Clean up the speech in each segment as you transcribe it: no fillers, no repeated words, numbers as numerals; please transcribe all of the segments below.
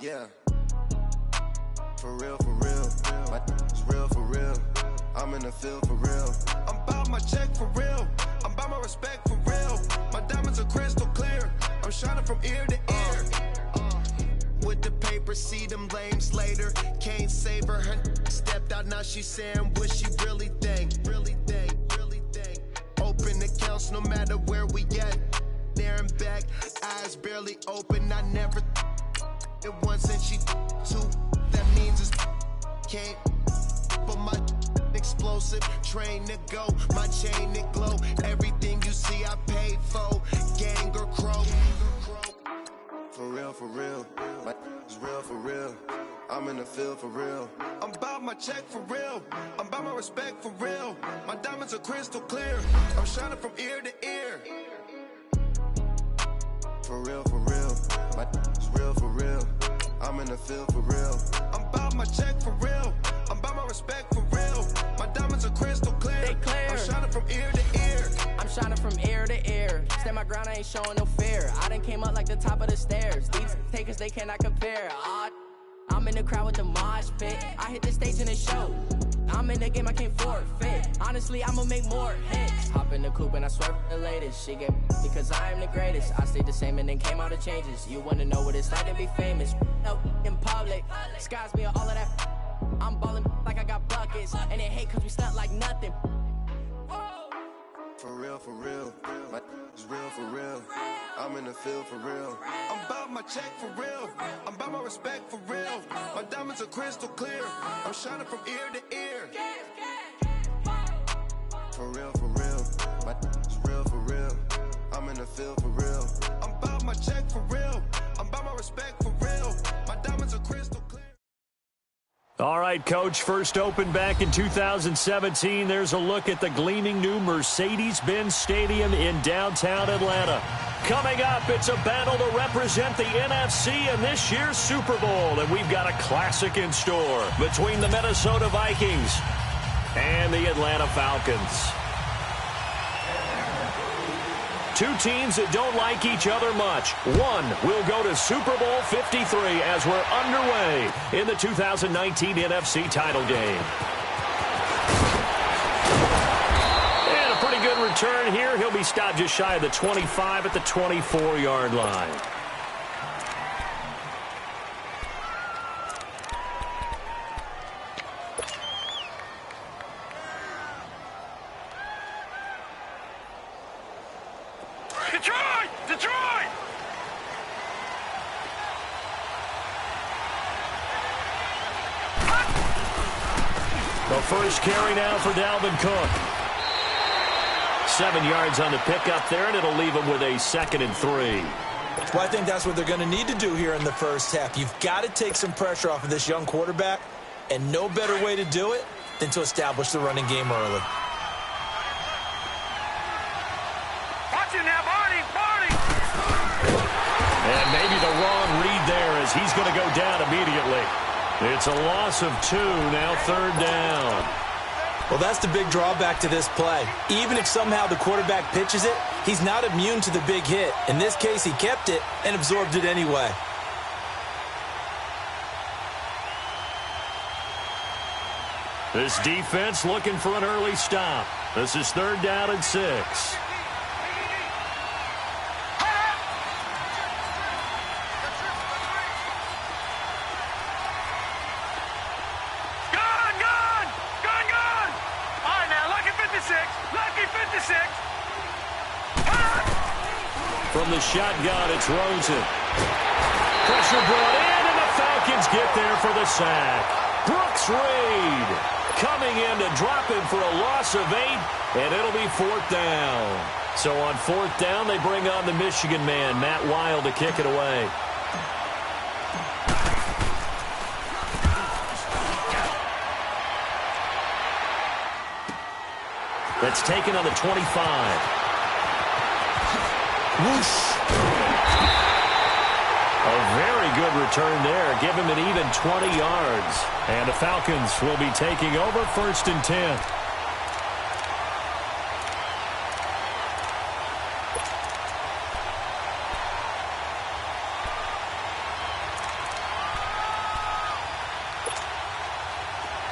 Yeah. For real, for real. It's real for real. I'm in the field for real. I'm about my check for real. I'm about my respect for real. My diamonds are crystal clear. I'm shining from ear to ear. With the paper, see them lames later. Can't save her. Her stepped out, now she's saying what she really think. Really think, really think. Open accounts no matter where we at. There and back, eyes barely open. I never it once and she two. That means it's can't. But my explosive, train to go. My chain to glow. Everything you see I paid for. Gang or crow. For real, for real. It's real for real. I'm in the field for real. I'm about my check for real. I'm about my respect for real. My diamonds are crystal clear. I'm shining from ear to ear. For real, for real. It's real for real. I'm in the field for real. I'm about my check for real. I'm about my respect for real. My diamonds are crystal clear. They clear. I'm shining from ear to ear. I'm shining from ear to ear. Stand my ground, I ain't showing no fear. I done came up like the top of the stairs. These takers, they cannot compare. I'm in the crowd with the mosh pit. I hit the stage and it show. I'm in the game, I can't forfeit. Honestly, I'ma make more hits. Hop in the coupe and I swear for the latest. She get because I am the greatest. I stayed the same and then came out of changes. You wanna know what it's like to be famous? No, in public, skies me all of that. I'm ballin' like I got buckets. And they hate cause we stunt like nothing. For real, for real. It's real for real. I'm in the field for real. I'm about my check for real. I'm about my respect for real. My diamonds are crystal clear. I'm shining from ear to ear. For real, for real. It's real for real. I'm in the field for real. I'm about my check for real. I'm about my respect for real. My diamonds are crystal clear. All right, Coach, first opened back in 2017. There's a look at the gleaming new Mercedes-Benz Stadium in downtown Atlanta. Coming up, it's a battle to represent the NFC in this year's Super Bowl, and we've got a classic in store between the Minnesota Vikings and the Atlanta Falcons. Two teams that don't like each other much. One will go to Super Bowl 53 as we're underway in the 2019 NFC title game. And a pretty good return here. He'll be stopped just shy of the 25 at the 24-yard line. First carry now for Dalvin Cook. 7 yards on the pickup there, and it'll leave him with a 2nd and 3. Well, I think that's what they're going to need to do here in the first half. You've got to take some pressure off of this young quarterback, and no better way to do it than to establish the running game early. Watch it now, Barney! And maybe the wrong read there as he's going to go down immediately. It's a loss of 2, now 3rd down. Well, that's the big drawback to this play. Even if somehow the quarterback pitches it, he's not immune to the big hit. In this case, he kept it and absorbed it anyway. This defense looking for an early stop. This is 3rd down and 6. From the shotgun, it's Rosen. Pressure brought in, and the Falcons get there for the sack. Brooks Reed coming in to drop him for a loss of 8, and it'll be 4th down. So on 4th down, they bring on the Michigan man, Matt Wild, to kick it away. That's taken on the 25. Whoosh. A very good return there. Give him an even 20 yards. And the Falcons will be taking over 1st and 10.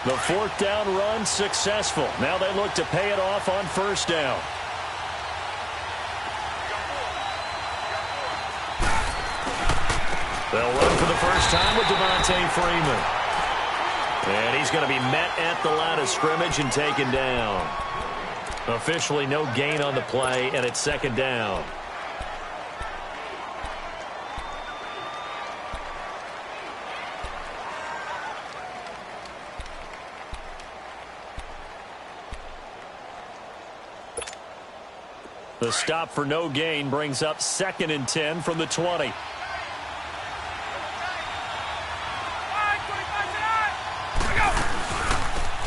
The fourth down run successful. Now they look to pay it off on first down. They'll run for the first time with Devontae Freeman. And he's going to be met at the line of scrimmage and taken down. Officially no gain on the play, and it's second down. The stop for no gain brings up 2nd and 10 from the 20.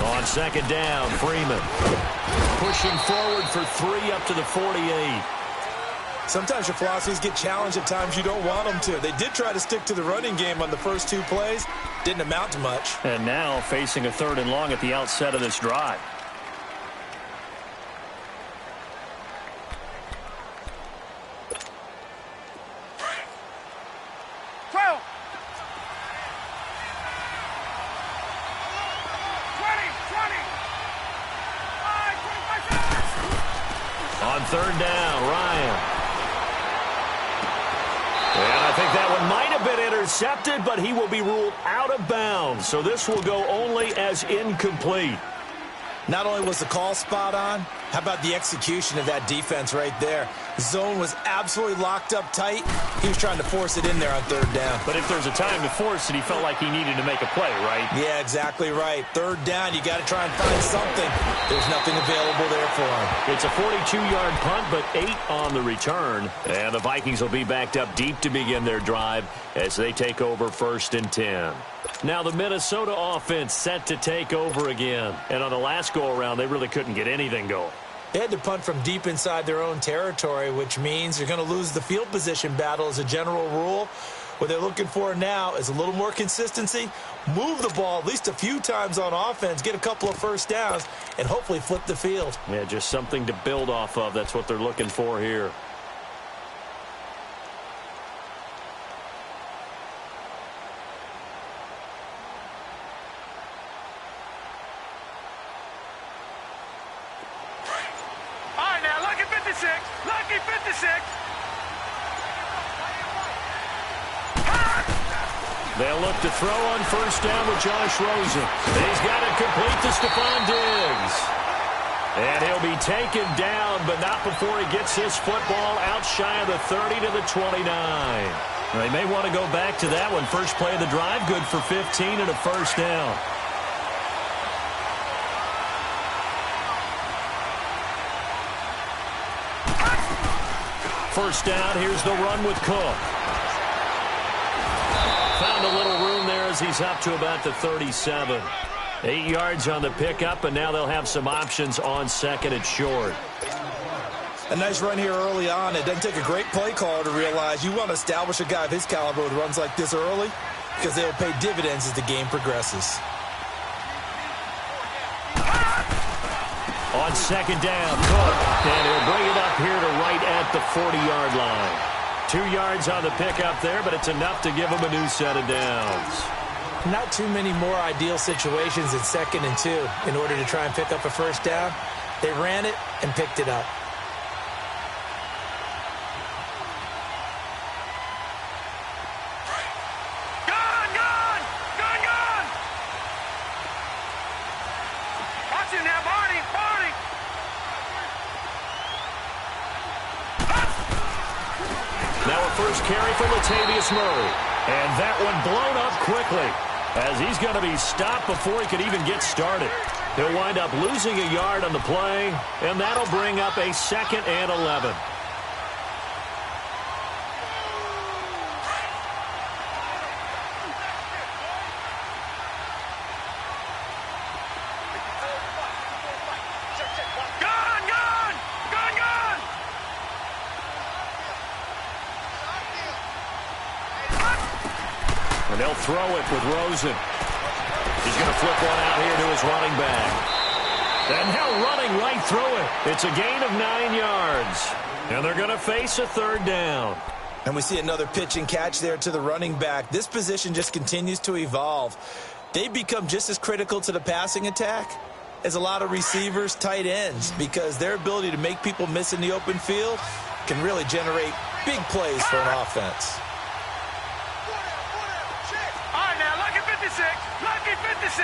On second down, Freeman pushing forward for 3 up to the 48. Sometimes your philosophies get challenged at times you don't want them to. They did try to stick to the running game on the first 2 plays. Didn't amount to much. And now facing a 3rd and long at the outset of this drive. On 3rd down, Ryan. And I think that one might have been intercepted, but he will be ruled out of bounds. So this will go only as incomplete. Not only was the call spot on, how about the execution of that defense right there? Zone was absolutely locked up tight. He was trying to force it in there on 3rd down. But if there's a time to force it, he felt like he needed to make a play, right? Yeah, exactly right. 3rd down, you got to try and find something. There's nothing available there for him. It's a 42-yard punt, but 8 on the return. And the Vikings will be backed up deep to begin their drive as they take over 1st and 10. Now the Minnesota offense set to take over again. And on the last go-around, they really couldn't get anything going. They had to punt from deep inside their own territory, which means you're going to lose the field position battle as a general rule. What they're looking for now is a little more consistency, move the ball at least a few times on offense, get a couple of first downs, and hopefully flip the field. Yeah, just something to build off of. That's what they're looking for here. Lucky 56. They'll look to throw on first down with Josh Rosen. He's got it complete to Stephon Diggs. And he'll be taken down, but not before he gets his football out shy of the 30 to the 29. They may want to go back to that one. First play of the drive, good for 15 and a first down. First down, here's the run with Cook. Found a little room there as he's up to about the 37. 8 yards on the pickup, and now they'll have some options on 2nd and short. A nice run here early on. It doesn't take a great play caller to realize you want to establish a guy of his caliber with runs like this early because they'll pay dividends as the game progresses. On 2nd down, Cook, and he'll bring it up here to right at the 40-yard line. 2 yards on the pickup there, but it's enough to give him a new set of downs. Not too many more ideal situations in 2nd and 2 in order to try and pick up a first down. They ran it and picked it up. Carry for Latavius Murray. And that one blown up quickly as he's going to be stopped before he could even get started. He'll wind up losing a yard on the play, and that'll bring up a 2nd and 11. And they'll throw it with Rosen. He's going to flip one out here to his running back. And now running right through it. It's a gain of 9 yards. And they're going to face a 3rd down. And we see another pitch and catch there to the running back. This position just continues to evolve. they become just as critical to the passing attack as a lot of receivers, tight ends, because their ability to make people miss in the open field can really generate big plays for an offense. All right, now, lucky 56. Lucky 56.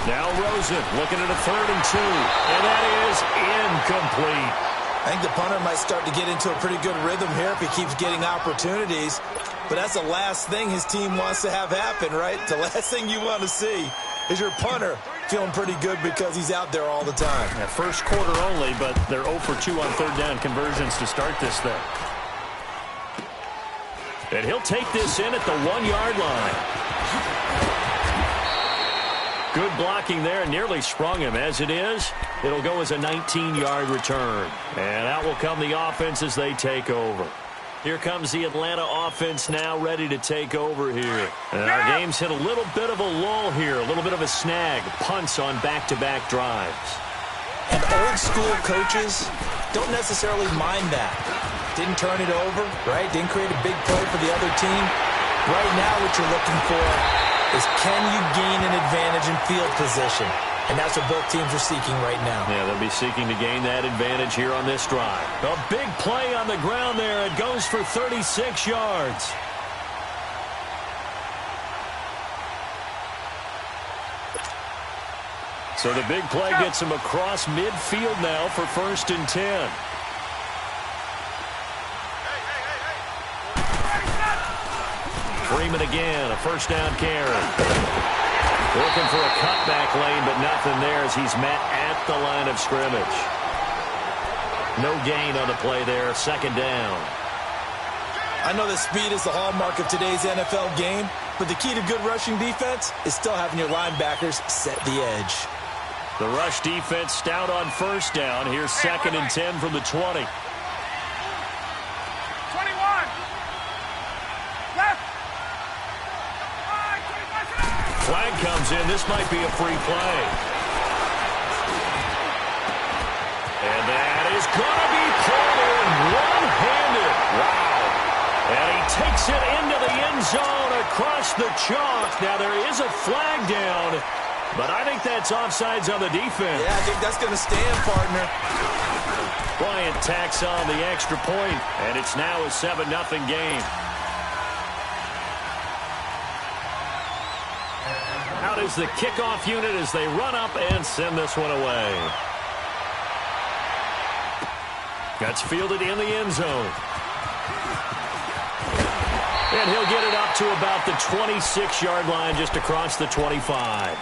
Now Rosen looking at a 3rd and 2, and that is incomplete. I think the punter might start to get into a pretty good rhythm here if he keeps getting opportunities. But that's the last thing his team wants to have happen, right? The last thing you want to see is your punter feeling pretty good because he's out there all the time. Yeah, first quarter only, but they're 0 for 2 on 3rd down conversions to start this thing. And he'll take this in at the 1-yard line. Good blocking there, nearly sprung him. As it is, it'll go as a 19-yard return. And out will come the offense as they take over. Here comes the Atlanta offense now ready to take over here. And our game's hit a little bit of a lull here, a little bit of a snag. Punts on back-to-back drives. And old-school coaches don't necessarily mind that. Didn't turn it over, right? Didn't create a big play for the other team. Right now what you're looking for is can you gain an advantage in field position? And that's what both teams are seeking right now. Yeah, they'll be seeking to gain that advantage here on this drive. A big play on the ground there. It goes for 36 yards. So the big play gets him across midfield now for 1st and 10. Freeman again, a 1st down carry. Looking for a cutback lane, but nothing there as he's met at the line of scrimmage. No gain on the play there, 2nd down. I know that speed is the hallmark of today's NFL game, but the key to good rushing defense is still having your linebackers set the edge. The rush defense stout on 1st down. Here's 2nd and 10 from the 20. 21. Left. Flag comes in. This might be a free play. And that is going to be pulled in one-handed. Wow. And he takes it into the end zone across the chalk. Now there is a flag down, but I think that's offsides on the defense. Yeah, I think that's going to stand, partner. Bryant tacks on the extra point, and it's now a 7-0 game. Out is the kickoff unit as they run up and send this one away. That's fielded in the end zone. And he'll get it up to about the 26-yard line, just across the 25.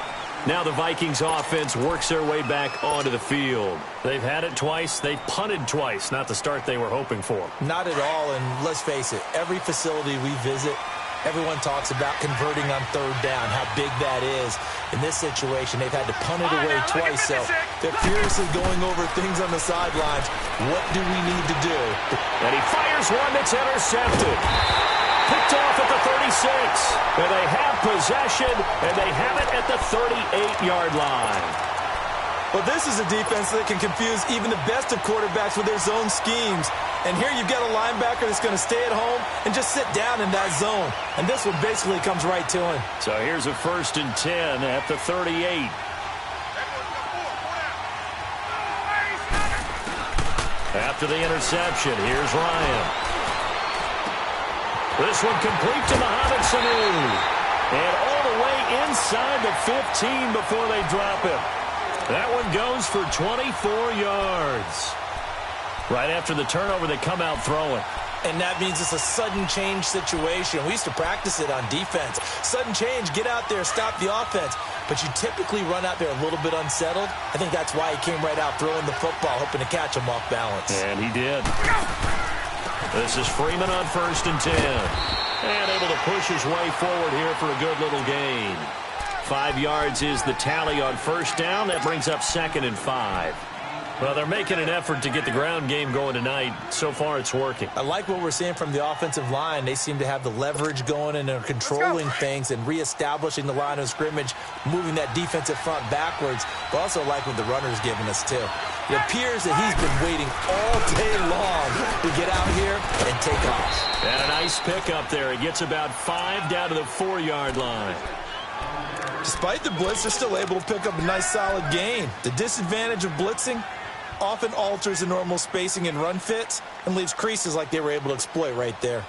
Now the Vikings offense works their way back onto the field. They've had it twice. They've punted twice. Not the start they were hoping for. Not at all, and let's face it, every facility we visit, everyone talks about converting on 3rd down, how big that is. In this situation, they've had to punt it away twice, so they're furiously going over things on the sidelines. What do we need to do? And he fires one that's intercepted. Picked off at the 36. And they have possession, and they have it at the 38-yard line. Well, this is a defense that can confuse even the best of quarterbacks with their zone schemes. And here you've got a linebacker that's going to stay at home and just sit down in that zone. And this one basically comes right to him. So here's a 1st and 10 at the 38. After the interception, here's Ryan. This one complete to Mohamed Sanu. And all the way inside the 15 before they drop him. That one goes for 24 yards. Right after the turnover, they come out throwing. And that means it's a sudden change situation. We used to practice it on defense. Sudden change, get out there, stop the offense. But you typically run out there a little bit unsettled. I think that's why he came right out throwing the football, hoping to catch him off balance. And he did. This is Freeman on 1st and 10. And able to push his way forward here for a good little gain. 5 yards is the tally on 1st down. That brings up 2nd and 5. Well, they're making an effort to get the ground game going tonight. So far, it's working. I like what we're seeing from the offensive line. They seem to have the leverage going and they're controlling things and reestablishing the line of scrimmage, moving that defensive front backwards. But also like what the runner's giving us, too. It appears that he's been waiting all day long to get out here and take off. And a nice pickup there. He gets about 5 down to the 4-yard line. Despite the blitz, they're still able to pick up a nice solid gain. The disadvantage of blitzing often alters the normal spacing and run fits and leaves creases like they were able to exploit right there.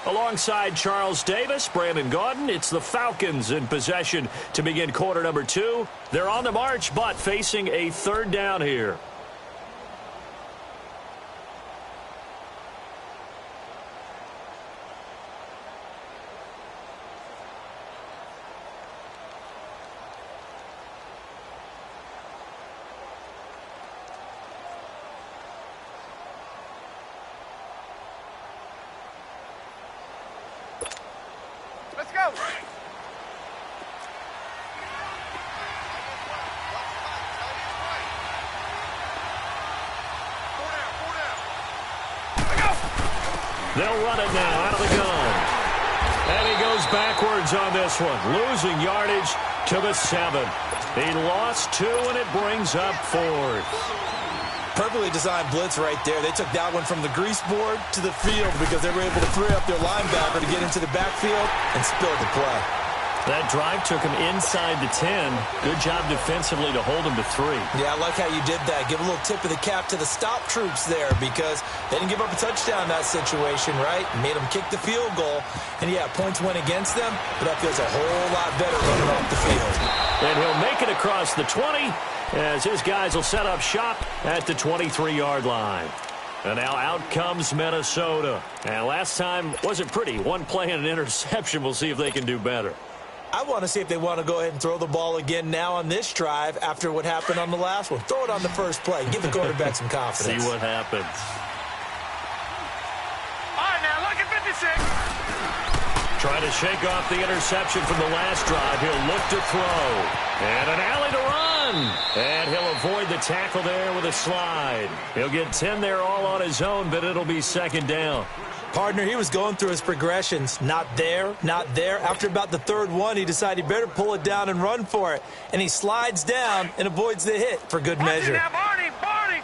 Alongside Charles Davis, Brandon Gaudin, it's the Falcons in possession to begin quarter number 2. They're on the march, but facing a 3rd down here. Let's go. They'll run it now out of the gun. And he goes backwards on this one, losing yardage to the 7. He lost 2, and it brings up 4th. Perfectly designed blitz right there. They took that one from the grease board to the field because they were able to free up their linebacker to get into the backfield and spill the play. That drive took him inside the 10. Good job defensively to hold him to 3. Yeah, I like how you did that. Give a little tip of the cap to the stop troops there because they didn't give up a touchdown in that situation, right? Made them kick the field goal. And, yeah, points went against them, but that feels a whole lot better running off the field. And he'll make it across the 20 as his guys will set up shop at the 23-yard line. And now out comes Minnesota. And last time wasn't pretty. One play and an interception. We'll see if they can do better. I want to see if they want to go ahead and throw the ball again now on this drive after what happened on the last one. Throw it on the first play. Give the quarterback some confidence. See what happens. All right, now, look at 56. Trying to shake off the interception from the last drive. He'll look to throw. And an alley to run. And he'll avoid the tackle there with a slide. He'll get 10 there all on his own, but it'll be 2nd down. Partner, he was going through his progressions. Not there, not there. After about the 3rd one, he decided he better pull it down and run for it. And he slides down and avoids the hit for good measure. Now, Barney, Barney.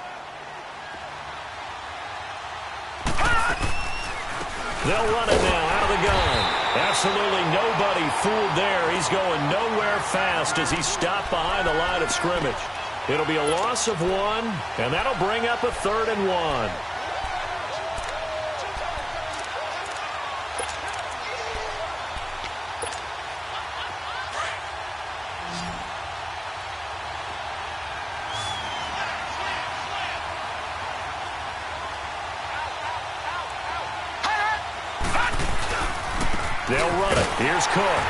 They'll run it now out of the gun. Absolutely nobody fooled there. He's going nowhere fast as he's stopped behind the line of scrimmage. It'll be a loss of 1, and that'll bring up a 3rd and 1. They'll run it. Here's Cook.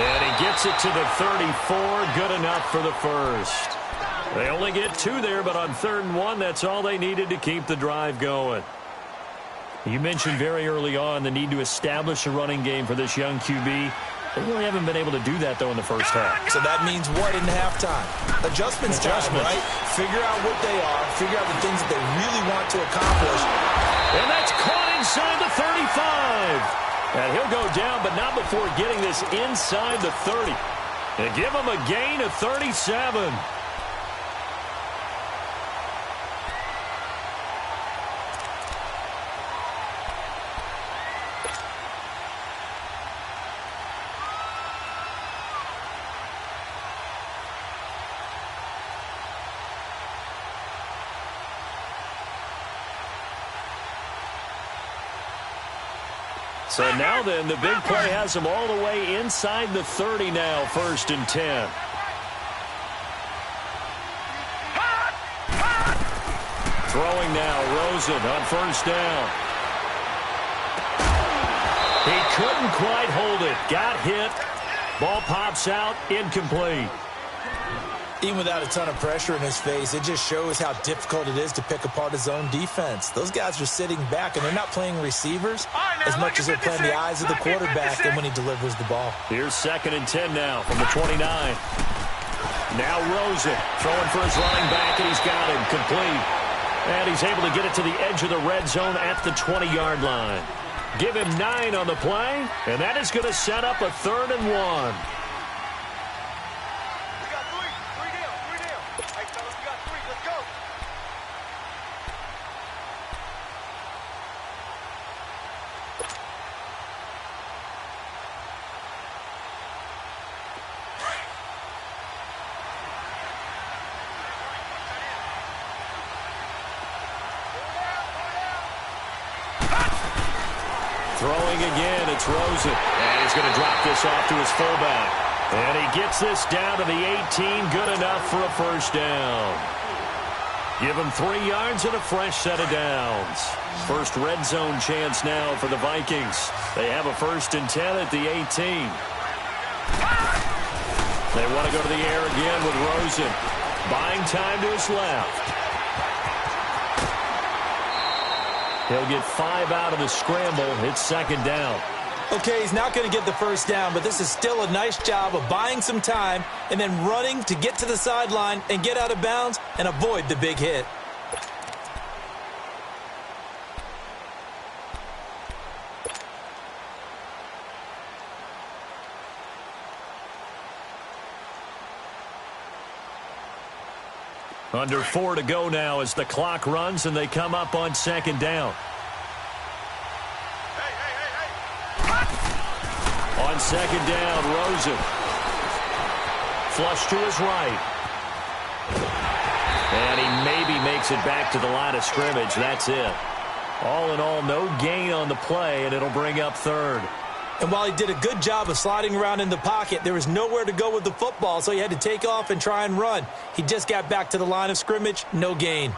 And he gets it to the 34. Good enough for the first. They only get 2 there, but on 3rd and 1, that's all they needed to keep the drive going. You mentioned very early on the need to establish a running game for this young QB. They really haven't been able to do that, though, in the first half. So that means what in halftime? Adjustments time, right? Figure out what they are. Figure out the things that they really want to accomplish. And that's caught inside the 35. And he'll go down, but not before getting this inside the 30. And give him a gain of 37. So now then, the big play has him all the way inside the 30 now, 1st and 10. Throwing now, Rosen on 1st down. He couldn't quite hold it. Got hit. Ball pops out, incomplete. Even without a ton of pressure in his face, it just shows how difficult it is to pick apart his own defense. Those guys are sitting back, and they're not playing receivers as much as they're playing the eyes of the quarterback and when he delivers the ball. Here's 2nd and 10 now from the 29. Now Rosen throwing for his running back, and he's got him complete. And he's able to get it to the edge of the red zone at the 20-yard line. Give him 9 on the play, and that is going to set up a 3rd and 1. Throwing again, it's Rosen. And he's going to drop this off to his fullback. And he gets this down to the 18, good enough for a first down. Give him 3 yards and a fresh set of downs. First red zone chance now for the Vikings. They have a 1st and 10 at the 18. They want to go to the air again with Rosen. Buying time to his left. He'll get 5 out of the scramble. It's 2nd down. Okay, he's not going to get the first down, but this is still a nice job of buying some time and then running to get to the sideline and get out of bounds and avoid the big hit. Under 4 to go now as the clock runs and they come up on 2nd down. On 2nd down, Rosen. Flush to his right. And he maybe makes it back to the line of scrimmage. That's it. All in all, no gain on the play, and it'll bring up 3rd. And while he did a good job of sliding around in the pocket, there was nowhere to go with the football, so he had to take off and try and run. He just got back to the line of scrimmage, no gain.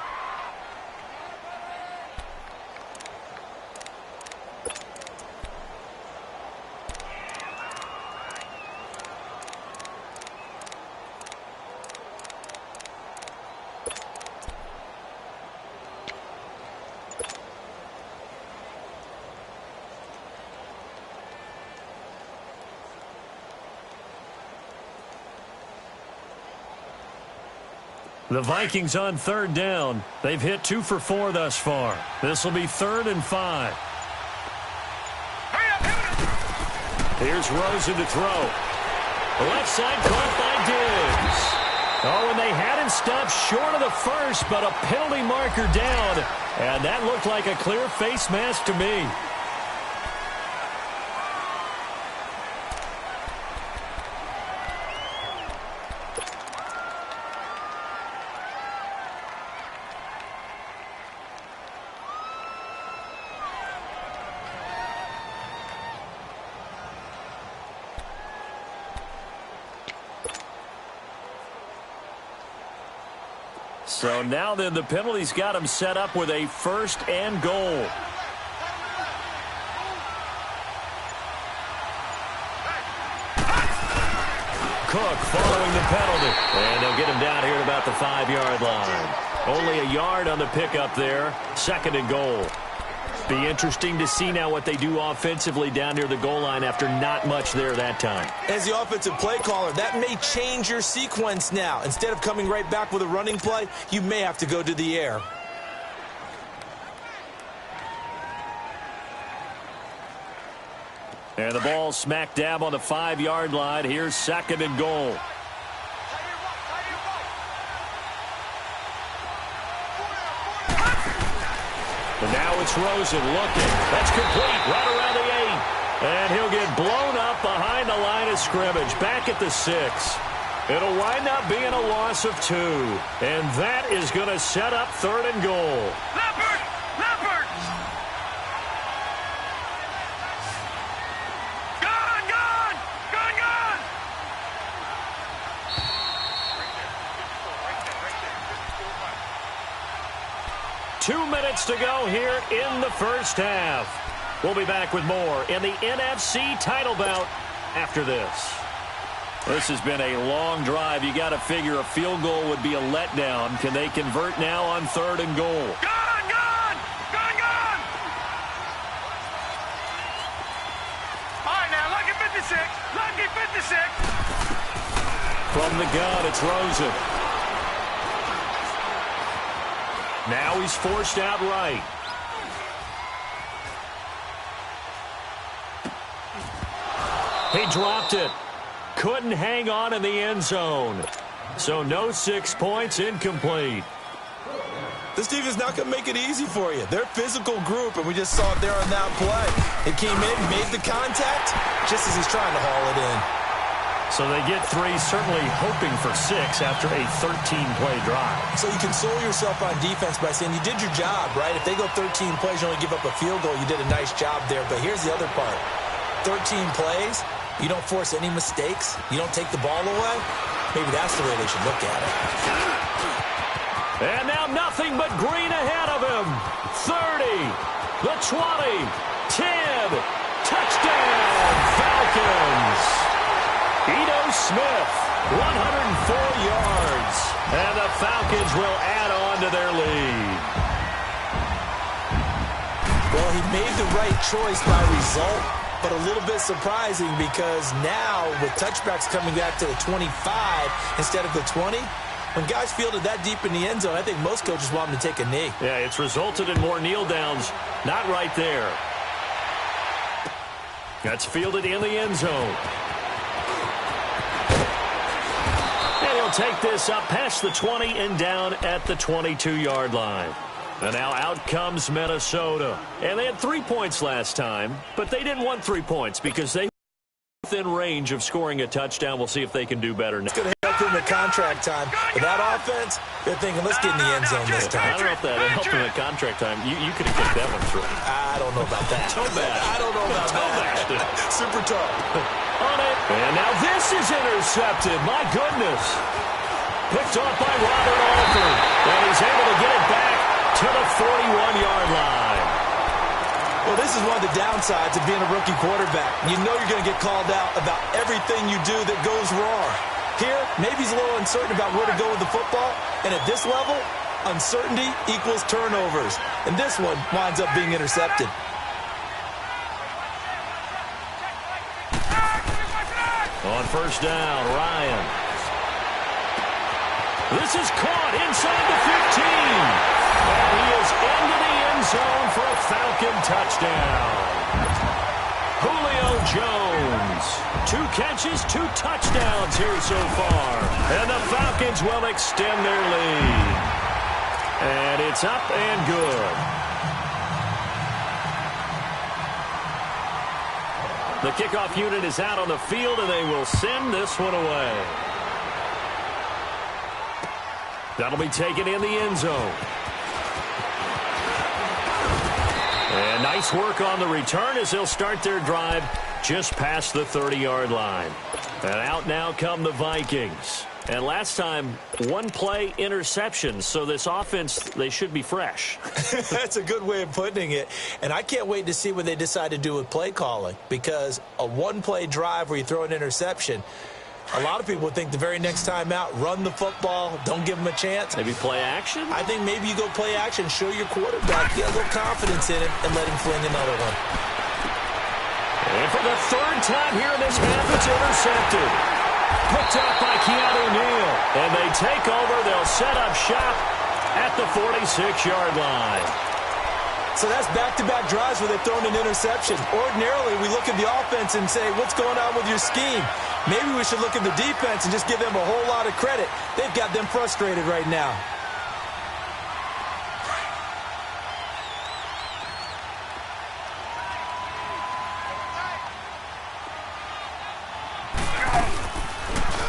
The Vikings on 3rd down. They've hit 2 for 4 thus far. This will be 3rd and 5. Here's Rosen to throw. Left side caught by Diggs. Oh, and they had him stopped short of the first, but a penalty marker down. And that looked like a clear face mask to me. So now then the penalty's got him set up with a 1st and goal. Cook following the penalty. And they'll get him down here at about the 5-yard line. Only a yard on the pickup there. 2nd and goal. Be interesting to see now what they do offensively down near the goal line after not much there that time. As the offensive play caller, that may change your sequence now. Instead of coming right back with a running play, you may have to go to the air. And the ball smack dab on the 5-yard line. Here's 2nd and goal. And now it's Rosen looking. That's complete right around the 8. And he'll get blown up behind the line of scrimmage. Back at the 6. It'll wind up being a loss of 2. And that is going to set up 3rd and goal. Leopard! Leopard! Gone! Gone! Gone! Gone! 2 minutes to go here in the first half. We'll be back with more in the NFC title bout after this. This has been a long drive. You got to figure a field goal would be a letdown. Can they convert now on 3rd and goal? Gone! Gone! Gone! Gone! All right, now, lucky 56. Lucky 56. From the gun, it's Rosen. Now he's forced out right. He dropped it. Couldn't hang on in the end zone. So no 6 points, incomplete. This team is not going to make it easy for you. They're a physical group, and we just saw it there on that play. It came in, made the contact, just as he's trying to haul it in. So they get 3, certainly hoping for 6 after a 13-play drive. So you console yourself on defense by saying you did your job, right? If they go 13 plays, you only give up a field goal, you did a nice job there. But here's the other part. 13 plays, you don't force any mistakes, you don't take the ball away. Maybe that's the way they should look at it. And now nothing but green ahead of him. 30, the 20, 10, touchdown, Falcons. Ito Smith, 104 yards, and the Falcons will add on to their lead. Well, he made the right choice by result, but a little bit surprising because now with touchbacks coming back to the 25 instead of the 20, when guys fielded that deep in the end zone, I think most coaches want them to take a knee. Yeah, it's resulted in more kneel downs. Not right there. That's fielded in the end zone. And he'll take this up past the 20 and down at the 22-yard line. And now out comes Minnesota. And they had 3 points last time, but they didn't want 3 points because they were within range of scoring a touchdown. We'll see if they can do better now. It's going to help them at contract time. But that offense, they're thinking, let's get in the end zone this time. I don't know if that helped them at contract time. You could have kicked that one through. I don't know about that. Toe bash. I don't know about that. Super tough. On it. And now this is intercepted. My goodness. Picked off by Robert Alford. And he's able to get it back to the 41-yard line. Well, this is one of the downsides of being a rookie quarterback. You know you're going to get called out about everything you do that goes wrong. Here, maybe he's a little uncertain about where to go with the football. And at this level, uncertainty equals turnovers. And this one winds up being intercepted. On first down, Ryan. This is caught inside the 15. And he is into the end zone for a Falcon touchdown. Julio Jones. 2 catches, 2 touchdowns here so far. And the Falcons will extend their lead. And it's up and good. The kickoff unit is out on the field, and they will send this one away. That'll be taken in the end zone. And nice work on the return as they'll start their drive just past the 30-yard line. And out now come the Vikings. And last time, 1 play interception. So this offense, they should be fresh. That's a good way of putting it. And I can't wait to see what they decide to do with play calling. Because a 1-play drive where you throw an interception, a lot of people would think the very next time out, run the football, don't give them a chance. Maybe play action? I think maybe you go play action, show your quarterback, get a little confidence in him, and let him fling another one. And for the 3rd time here in this half, it's intercepted. Picked up by Keanu Neal. And they take over. They'll set up shop at the 46-yard line. So that's back-to-back drives where they've thrown an interception. Ordinarily, we look at the offense and say, what's going on with your scheme? Maybe we should look at the defense and just give them a whole lot of credit. They've got them frustrated right now.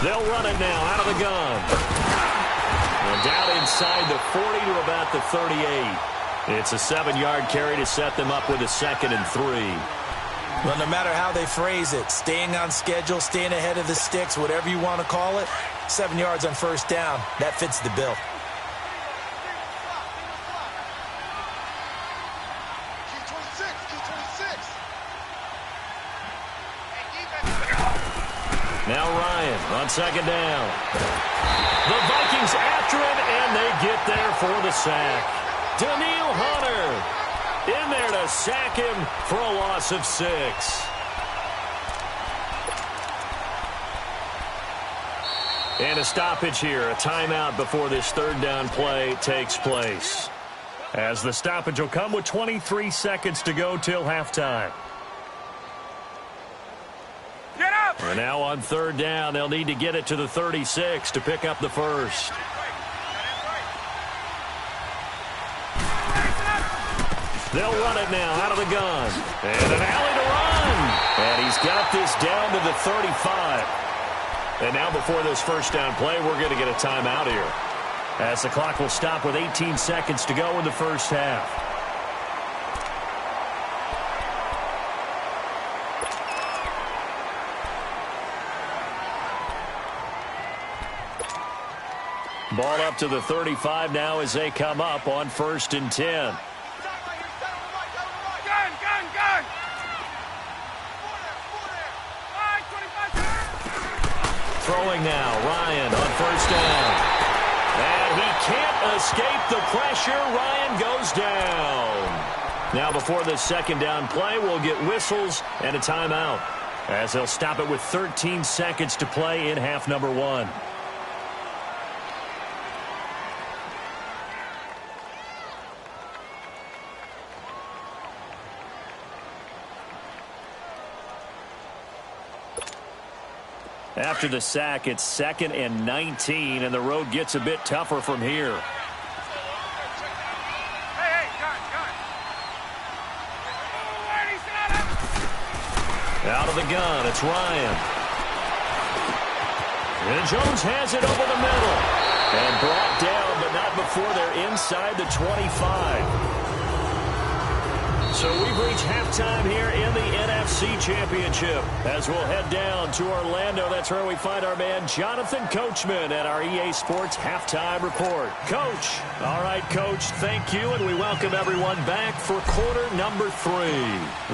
They'll run it now out of the gun. And down inside the 40 to about the 38. It's a 7-yard carry to set them up with a 2nd and 3. Well, no matter how they phrase it, staying on schedule, staying ahead of the sticks, whatever you want to call it, 7 yards on first down, that fits the bill. Now Ryan on 2nd down. The Vikings after him, and they get there for the sack. Daniil Hunter in there to sack him for a loss of 6. And a stoppage here, a timeout before this 3rd down play takes place. As the stoppage will come with 23 seconds to go till halftime. Get up! And now on 3rd down, they'll need to get it to the 36 to pick up the first. They'll run it now out of the gun. And an alley to run. And he's got this down to the 35. And now before this first down play, we're going to get a timeout here, as the clock will stop with 18 seconds to go in the first half. Ball up to the 35 now as they come up on 1st and 10. Gun! Throwing now, Ryan on 1st down. And he can't escape the pressure. Ryan goes down. Now before this second down play, we'll get whistles and a timeout, as they'll stop it with 13 seconds to play in half number 1. After the sack, it's 2nd and 19, and the road gets a bit tougher from here. Hey, gun. Out of the gun, it's Ryan. And Jones has it over the middle. And brought down, but not before they're inside the 25. So we've reached halftime here in the NFC Championship, as we'll head down to Orlando. That's where we find our man Jonathan Coachman at our EA Sports Halftime Report. Coach. All right, Coach, thank you, and we welcome everyone back for quarter number 3.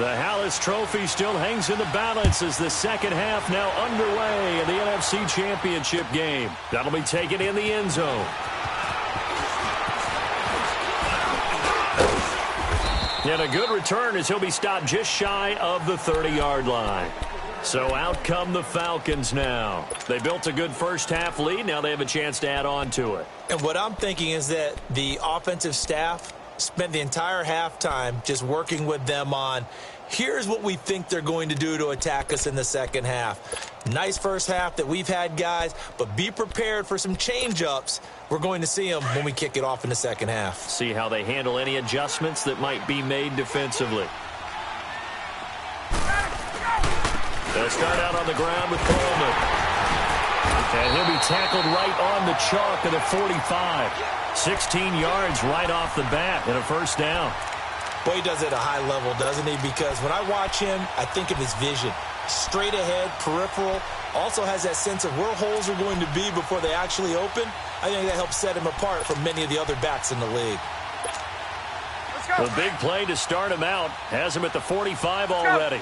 The Hallis Trophy still hangs in the balance as the second half now underway in the NFC Championship game. That'll be taken in the end zone. And a good return as he'll be stopped just shy of the 30-yard line. So out come the Falcons now. They built a good first half lead. Now they have a chance to add on to it. And what I'm thinking is that the offensive staff spent the entire halftime just working with them on, here's what we think they're going to do to attack us in the second half. Nice first half that we've had, guys, but be prepared for some change-ups. We're going to see them when we kick it off in the second half. See how they handle any adjustments that might be made defensively. They'll start out on the ground with Coleman. And he'll be tackled right on the chalk of the 45. 16 yards right off the bat and a first down. Boy, he does it at a high level, doesn't he? Because when I watch him, I think of his vision. Straight ahead, peripheral. Also has that sense of where holes are going to be before they actually open. I think that helps set him apart from many of the other backs in the league. A big play to start him out. Has him at the 45 already.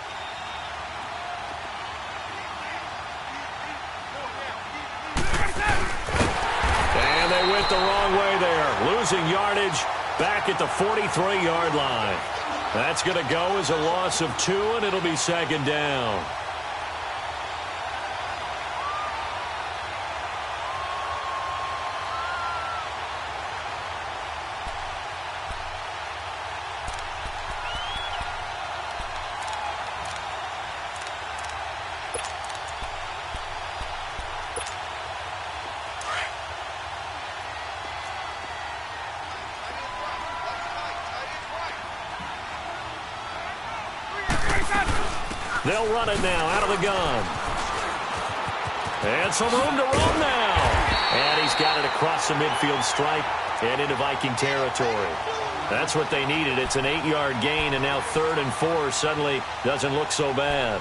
And they went the wrong way there. Losing yardage back at the 43-yard line. That's going to go as a loss of 2, and it'll be second down. They'll run it now out of the gun. And some room to run now. And he's got it across the midfield stripe and into Viking territory. That's what they needed. It's an 8-yard gain, and now 3rd and 4 suddenly doesn't look so bad.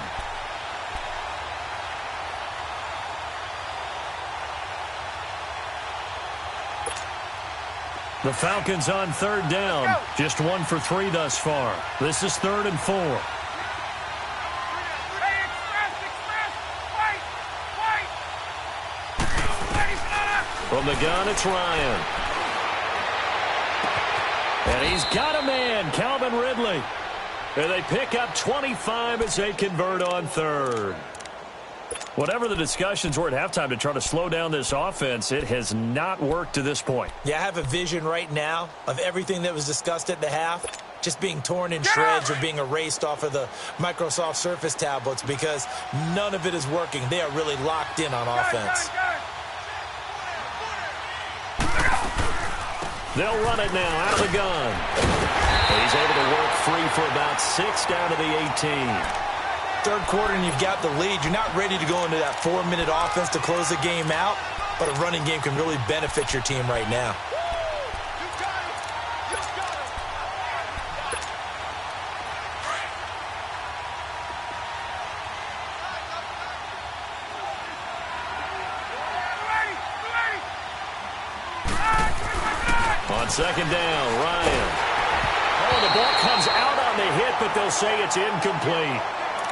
The Falcons on 3rd down. Just 1 for 3 thus far. This is 3rd and 4. From the gun, it's Ryan. And he's got a man, Calvin Ridley. And they pick up 25 as they convert on 3rd. Whatever the discussions were at halftime to try to slow down this offense, it has not worked to this point. Yeah, I have a vision right now of everything that was discussed at the half just being torn in shreds or being erased off of the Microsoft Surface tablets because none of it is working. They are really locked in on offense. They'll run it now out of the gun. He's able to work free for about 6 down to the 18. Third quarter and you've got the lead. You're not ready to go into that 4-minute offense to close the game out, but a running game can really benefit your team right now. On second down, Ryan. Oh, the ball comes out on the hit, but they'll say it's incomplete.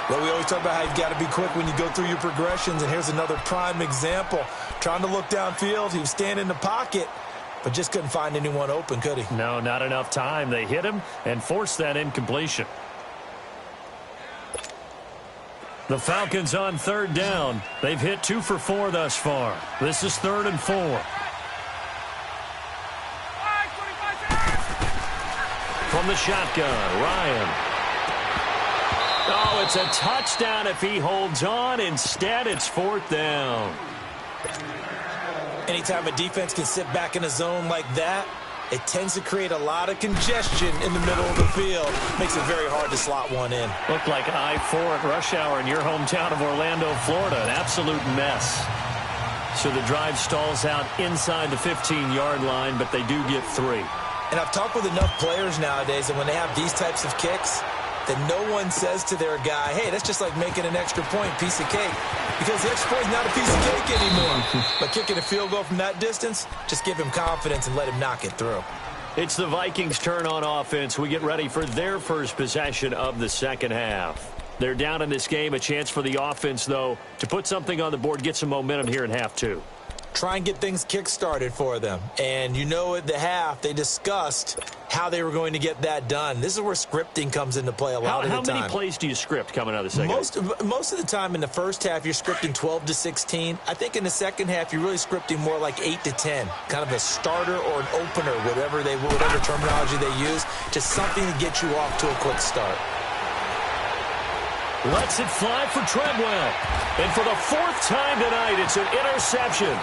Well, we always talk about how you've got to be quick when you go through your progressions, and here's another prime example. Trying to look downfield, he was standing in the pocket, but just couldn't find anyone open, could he? No, not enough time. They hit him and forced that incompletion. The Falcons on third down. They've hit 2 for 4 thus far. This is 3rd and 4. From the shotgun, Ryan. Oh, it's a touchdown if he holds on. Instead, it's 4th down. Anytime a defense can sit back in a zone like that, it tends to create a lot of congestion in the middle of the field. Makes it very hard to slot one in. Looked like an I-4 at rush hour in your hometown of Orlando, Florida. An absolute mess. So the drive stalls out inside the 15-yard line, but they do get 3. And I've talked with enough players nowadays that when they have these types of kicks, that no one says to their guy, hey, that's just like making an extra point, piece of cake. Because the extra point is not a piece of cake anymore. But kicking a field goal from that distance, just give him confidence and let him knock it through. It's the Vikings' turn on offense. We get ready for their first possession of the second half. They're down in this game. A chance for the offense, though, to put something on the board, get some momentum here in half 2. Try and get things kick-started for them. And you know at the half, they discussed how they were going to get that done. This is where scripting comes into play a lot of the time. How many plays do you script coming out of the second half? Most of the time in the first half, you're scripting 12 to 16. I think in the second half, you're really scripting more like 8 to 10. Kind of a starter or an opener, whatever terminology they use. Just something to get you off to a quick start. Lets it fly for Treadwell. And for the 4th time tonight, it's an interception.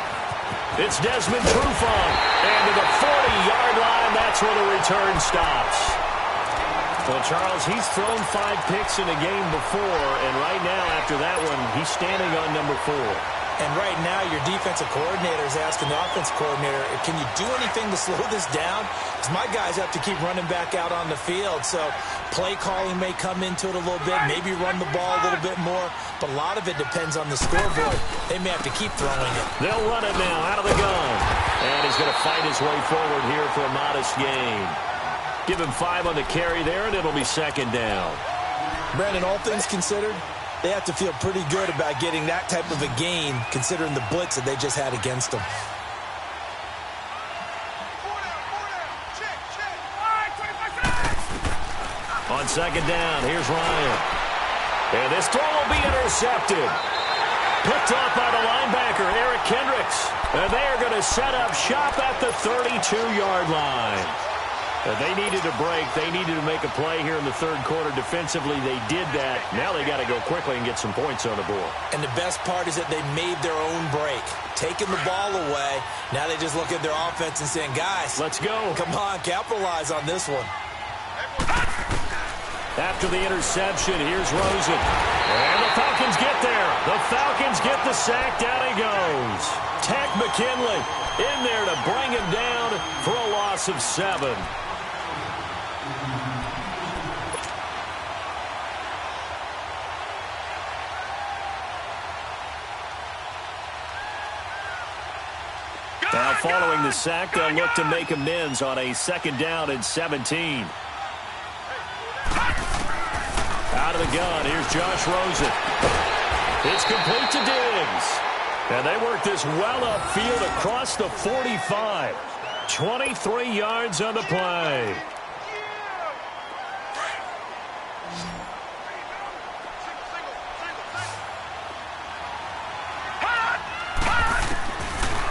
It's Desmond Trufant. And to the 40-yard line, that's where the return stops. Well, Charles, he's thrown 5 picks in a game before, and right now, after that one, he's standing on number 4. And right now, your defensive coordinator is asking the offensive coordinator, can you do anything to slow this down? Because my guys have to keep running back out on the field. So play calling may come into it a little bit, maybe run the ball a little bit more. But a lot of it depends on the scoreboard. They may have to keep throwing it. They'll run it now out of the gun. And he's going to fight his way forward here for a modest gain. Give him 5 on the carry there, and it'll be 2nd down. Brandon, all things considered, they have to feel pretty good about getting that type of a gain, considering the blitz that they just had against them. On 2nd down, here's Ryan. And this throw will be intercepted. Picked up by the linebacker, Eric Kendricks. And they are going to set up shop at the 32-yard line. They needed a break. They needed to make a play here in the 3rd quarter. Defensively, they did that. Now they got to go quickly and get some points on the board. And the best part is that they made their own break. Taking the ball away. Now they just look at their offense and saying, guys, let's go. Come on, capitalize on this one. After the interception, here's Rosen. And the Falcons get there. The Falcons get the sack. Down he goes. Tech McKinley in there to bring him down for a loss of 7. Now following the sack, they'll look to make amends on a 2nd down and 17. Out of the gun, here's Josh Rosen. It's complete to Diggs. And they work this well upfield across the 45. 23 yards on the play.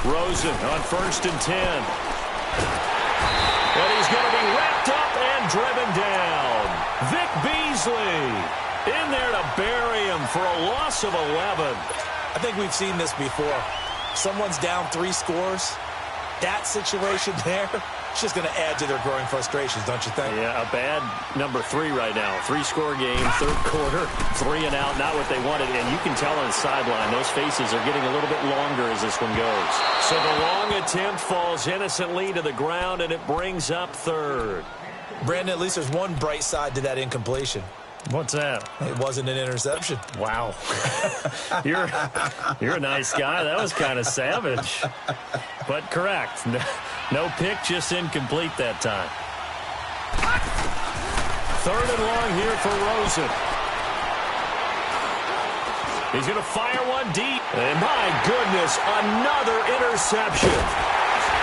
Rosen on 1st and 10. And he's going to be wrapped up and driven down. Vic Beasley in there to bury him for a loss of 11. I think we've seen this before. Someone's down 3 scores. That situation there, It's just going to add to their growing frustrations, don't you think? Yeah, a bad number 3 right now. 3-score game, third quarter, 3 and out, not what they wanted. And you can tell on the sideline, those faces are getting a little bit longer as this one goes. So the long attempt falls innocently to the ground, and it brings up third. Brandon, at least there's one bright side to that incompletion. What's that? It wasn't an interception. Wow. You're a nice guy. That was kind of savage. But correct. No pick, just incomplete that time. Third and long here for Rosen. He's going to fire one deep. And my goodness, another interception.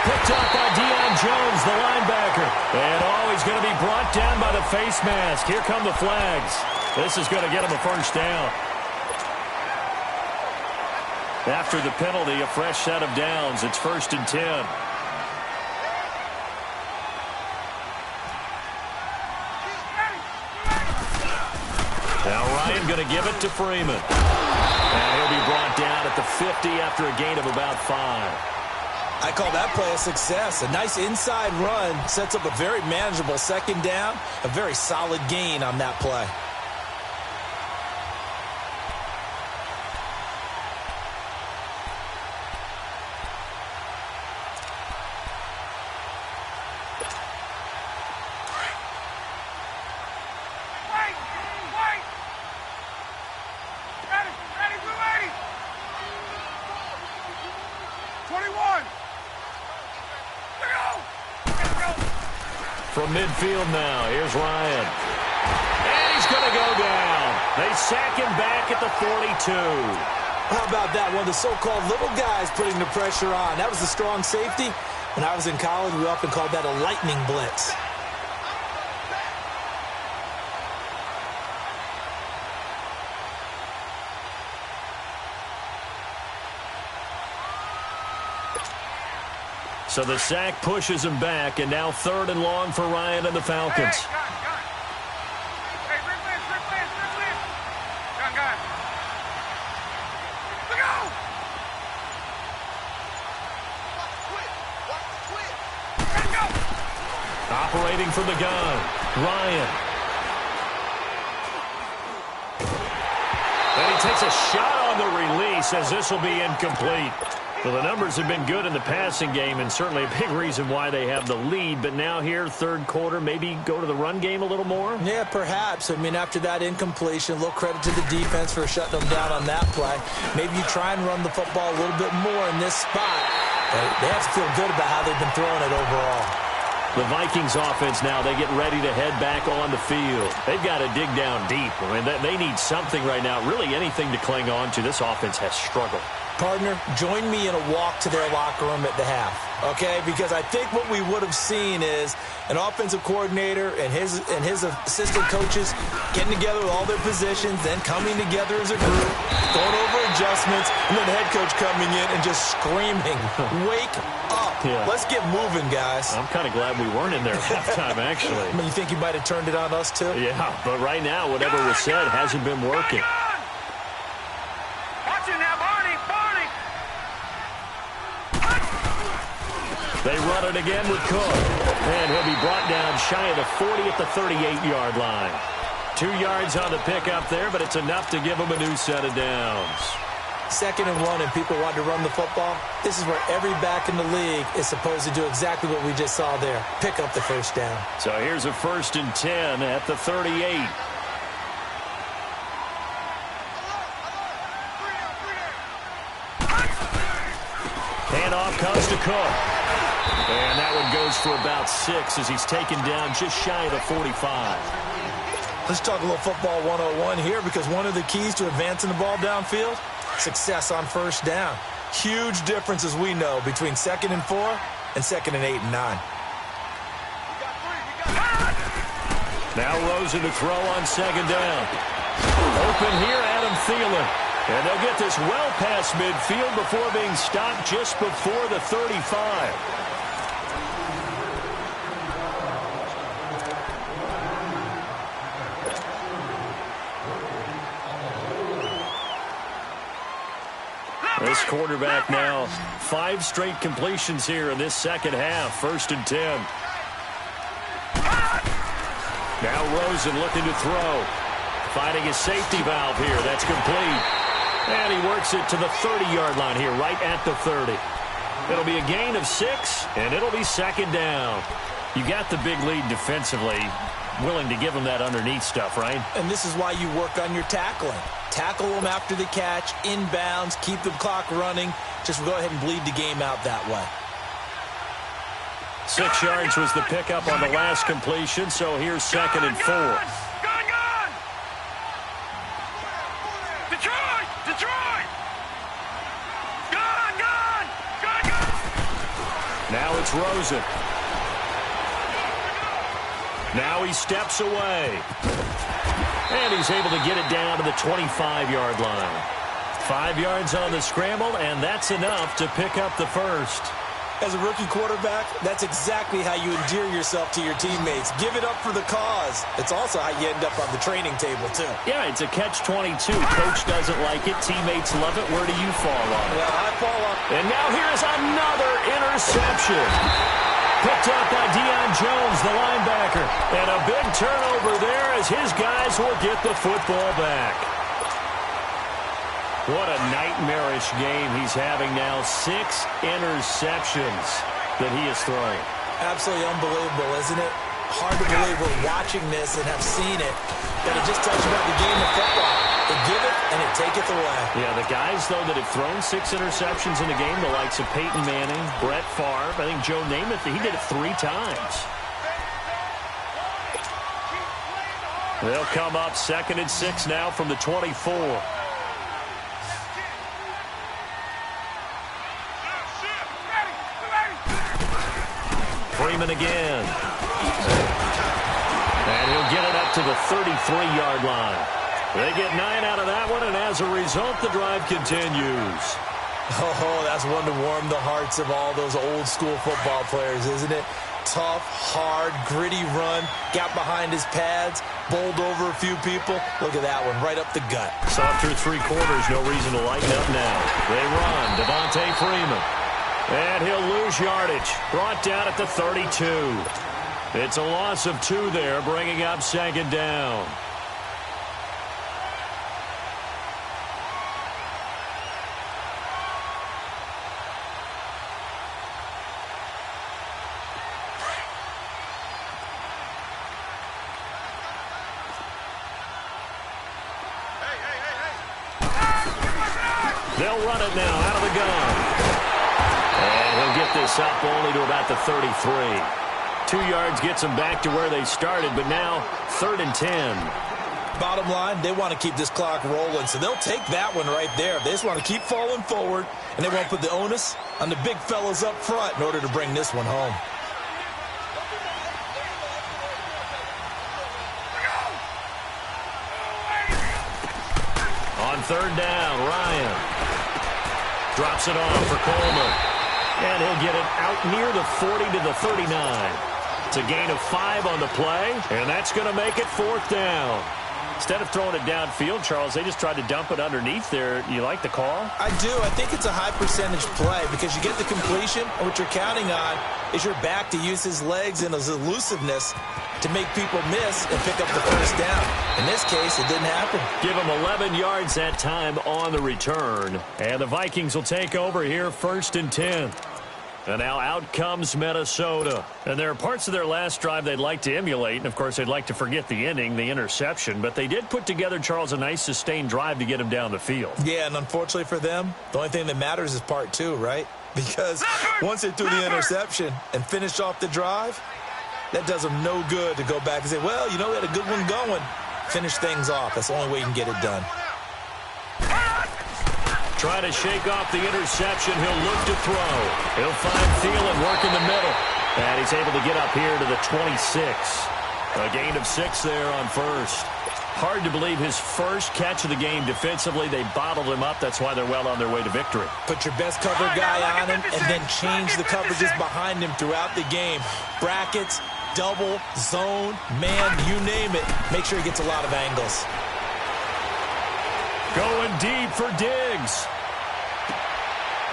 Picked up by Deion Jones, the linebacker. And he's going to be brought down by the face mask. Here come the flags. This is going to get him a first down. After the penalty, a fresh set of downs. It's 1st and 10. Now Ryan going to give it to Freeman. And he'll be brought down at the 50 after a gain of about 5. I call that play a success. A nice inside run sets up a very manageable second down. A very solid gain on that play. From midfield now, here's Ryan. And he's going to go down. They sack him back at the 42. How about that? One of the so-called little guys putting the pressure on. That was the strong safety. When I was in college, we often called that a lightning blitz. So the sack pushes him back, and now 3rd and long for Ryan and the Falcons. Operating from the gun, Ryan. And he takes a shot on the release as this will be incomplete. Well, the numbers have been good in the passing game, and certainly a big reason why they have the lead. But now here, third quarter, maybe go to the run game a little more? Yeah, perhaps. I mean, after that incompletion, a little credit to the defense for shutting them down on that play. Maybe you try and run the football a little bit more in this spot. But they have to feel good about how they've been throwing it overall. The Vikings offense now, they get ready to head back on the field. They've got to dig down deep. I mean, they need something right now, really anything to cling on to. This offense has struggled. Partner, join me in a walk to their locker room at the half, okay? Because I think what we would have seen is an offensive coordinator and his assistant coaches getting together with all their positions, then coming together as a group, going over adjustments, and then the head coach coming in and just screaming, "Wake up. Yeah. Let's get moving, guys." I'm kind of glad we weren't in there at halftime, actually. I mean, you think you might have turned it on us, too? Yeah, but right now, whatever was said hasn't been working. They run it again with Cook. And he'll be brought down shy of the 40 at the 38-yard line. 2 yards on the pickup there, but it's enough to give them a new set of downs. 2nd and 1 and people want to run the football. This is where every back in the league is supposed to do exactly what we just saw there. Pick up the first down. So here's a 1st and 10 at the 38. Handoff comes to Cook. And that one goes for about 6 as he's taken down just shy of the 45. Let's talk a little football 101 here, because one of the keys to advancing the ball downfield, success on first down. Huge difference, as we know, between 2nd and 4 and 2nd and 8 and 9. Now Rosen to throw on 2nd down. Open here, Adam Thielen. And they'll get this well past midfield before being stopped just before the 35. This quarterback now 5 straight completions here in this second half. 1st and 10. Now Rosen looking to throw. Finding his safety valve here. That's complete. And he works it to the 30-yard line here, right at the 30. It'll be a gain of 6, and it'll be 2nd down. You got the big lead defensively. Willing to give them that underneath stuff, right? And this is why you work on your tackling. Tackle them after the catch, inbounds, keep the clock running. Just go ahead and bleed the game out that way. 6 yards was the pickup on the last completion, so here's 2nd and 4. Gone! Detroit! Gone! Now it's Rosen. Now he steps away. And he's able to get it down to the 25-yard line. 5 yards on the scramble, and that's enough to pick up the first. As a rookie quarterback, that's exactly how you endear yourself to your teammates. Give it up for the cause. It's also how you end up on the training table, too. Yeah, it's a catch-22. Coach doesn't like it. Teammates love it. Where do you fall on it? Well, I fall off. And now here's another interception. Picked up by Deion Jones, the linebacker. And a big turnover there as his guys will get the football back. What a nightmarish game he's having now. 6 interceptions that he has thrown. Absolutely unbelievable, isn't it? Hard to believe we're watching this and have seen it. But it just tells you about the game of football. It give it and it taketh away. Yeah, the guys, though, that have thrown 6 interceptions in a game, the likes of Peyton Manning, Brett Favre, I think Joe Namath, he did it 3 times. They'll come up 2nd and 6 now from the 24. Freeman again. And he'll get it up to the 33-yard line. They get 9 out of that one, and as a result, the drive continues. Oh, that's one to warm the hearts of all those old-school football players, isn't it? Tough, hard, gritty run, got behind his pads, bowled over a few people. Look at that one, right up the gut. Soft through 3 quarters, no reason to lighten up now. They run, Devontae Freeman. And he'll lose yardage. Brought down at the 32. It's a loss of 2 there, bringing up 2nd down. They'll run it now out of the gun. And he'll get this up only to about the 33. 2 yards gets them back to where they started, but now 3rd and 10. Bottom line, they want to keep this clock rolling, so they'll take that one right there. They just want to keep falling forward, and they won't put the onus on the big fellas up front in order to bring this one home. On 3rd down, Ryan drops it off for Coleman. And he'll get it out near the 40 to the 39. It's a gain of 5 on the play, and that's going to make it 4th down. Instead of throwing it downfield, Charles, they just tried to dump it underneath there. You like the call? I do. I think it's a high-percentage play because you get the completion, and what you're counting on is your back to use his legs and his elusiveness to make people miss and pick up the first down. In this case, it didn't happen. Give him 11 yards that time on the return. And the Vikings will take over here 1st and 10. And now out comes Minnesota. And there are parts of their last drive they'd like to emulate. And, of course, they'd like to forget the ending, the interception. But they did put together, Charles, a nice sustained drive to get him down the field. Yeah, and unfortunately for them, the only thing that matters is part 2, right? Because once they threw the interception and finished off the drive, that does them no good to go back and say, well, you know, we had a good one going. Finish things off. That's the only way you can get it done. Trying to shake off the interception. He'll look to throw. He'll find Thielen, work in the middle. And he's able to get up here to the 26. A gain of 6 there on 1st. Hard to believe his first catch of the game defensively. They bottled him up. That's why they're well on their way to victory. Put your best cover guy on him and then change the coverages behind him throughout the game. Brackets, double, zone, man, you name it. Make sure he gets a lot of angles. Going deep for Diggs.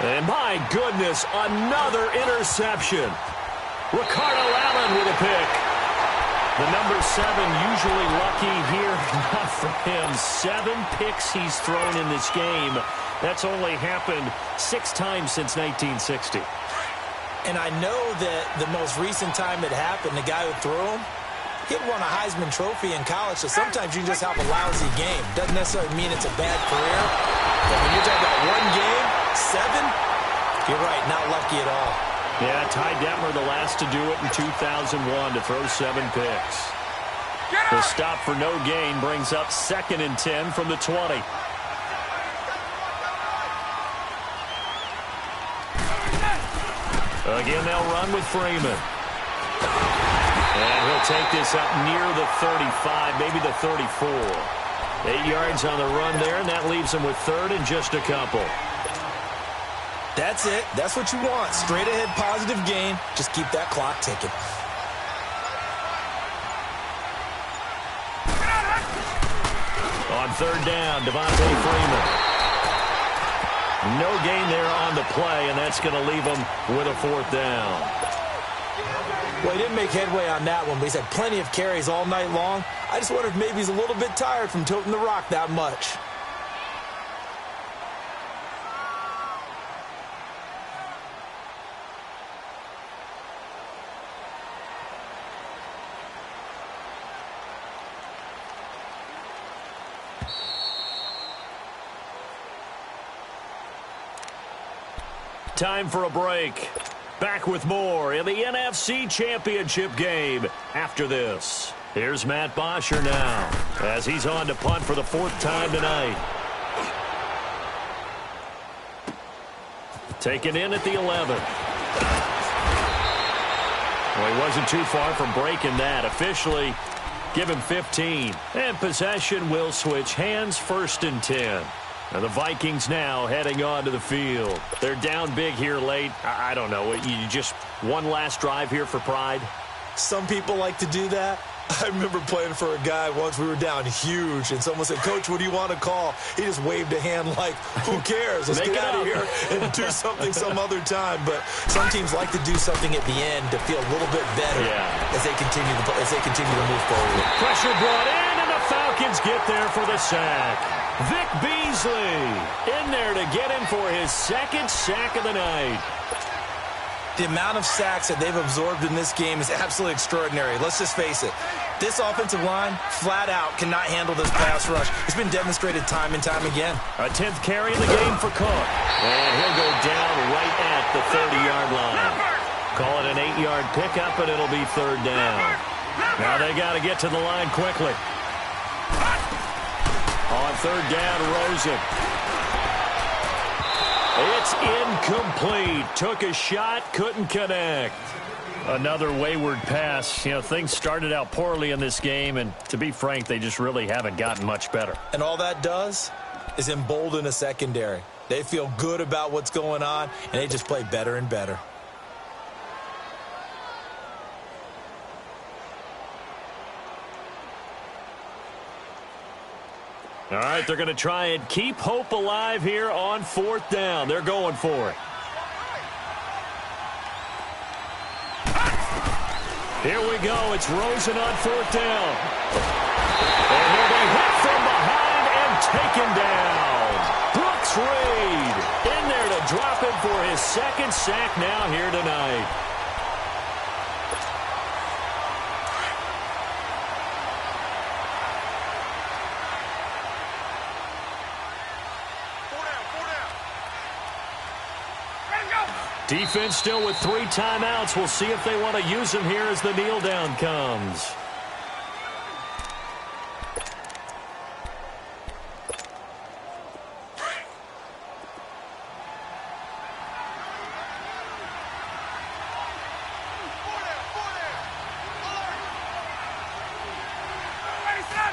And my goodness, another interception. Ricardo Allen with a pick. The number 7 usually lucky here. Not for him. 7 picks he's thrown in this game. That's only happened 6 times since 1960. And I know that the most recent time it happened, the guy who threw him, he had won a Heisman Trophy in college, so sometimes you just have a lousy game. Doesn't necessarily mean it's a bad career. But when you're talking about one game, 7, you're right, not lucky at all. Yeah, Ty Detmer the last to do it in 2001 to throw 7 picks. The stop for no gain brings up 2nd and 10 from the 20. Again, they'll run with Freeman. And he'll take this up near the 35, maybe the 34. 8 yards on the run there, and that leaves him with 3rd and just a couple. That's it. That's what you want. Straight ahead positive gain. Just keep that clock ticking. On 3rd down, Devontae Freeman. No gain there on the play, and that's going to leave him with a 4th down. Well, he didn't make headway on that one, but he's had plenty of carries all night long. I just wonder if maybe he's a little bit tired from toting the rock that much. Time for a break. Back with more in the NFC Championship game after this. Here's Matt Bosher now as he's on to punt for the 4th time tonight. Taken in at the 11. Well, he wasn't too far from breaking that. Officially, give him 15. And possession will switch hands, 1st and 10. And the Vikings now heading on to the field. They're down big here late. I don't know. You just one last drive here for pride? Some people like to do that. I remember playing for a guy once. We were down huge, and someone said, "Coach, what do you want to call?" He just waved a hand like, who cares? Let's get out of here and do something some other time. But some teams like to do something at the end to feel a little bit better as they continue to move forward. Pressure brought in, and the Falcons get there for the sack. Vic Beasley in there to get him for his 2nd sack of the night. The amount of sacks that they've absorbed in this game is absolutely extraordinary. Let's just face it. This offensive line, flat out, cannot handle this pass rush. It's been demonstrated time and time again. A 10th carry in the game for Cook. And he'll go down right at the 30-yard line. Call it an 8-yard pickup, and it'll be 3rd down. Now they got to get to the line quickly. On 3rd down, Rosen. It's incomplete. Took a shot, couldn't connect. Another wayward pass. You know, things started out poorly in this game, and to be frank, they just really haven't gotten much better. And all that does is embolden a secondary. They feel good about what's going on, and they just play better and better. All right, they're going to try and keep hope alive here on 4th down. They're going for it. Here we go. It's Rosen on 4th down. And he'll be hit from behind and taken down. Brooks Reed in there to drop him for his 2nd sack now here tonight. Defense still with 3 timeouts. We'll see if they want to use them here as the kneel down comes.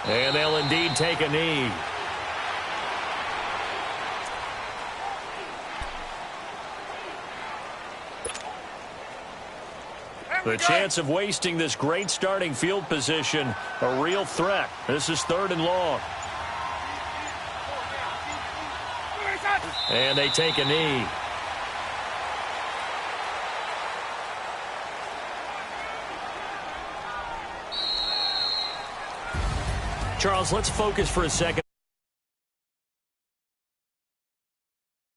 And they'll indeed take a knee. The chance of wasting this great starting field position, a real threat. This is 3rd and long. And they take a knee. Charles, let's focus for a second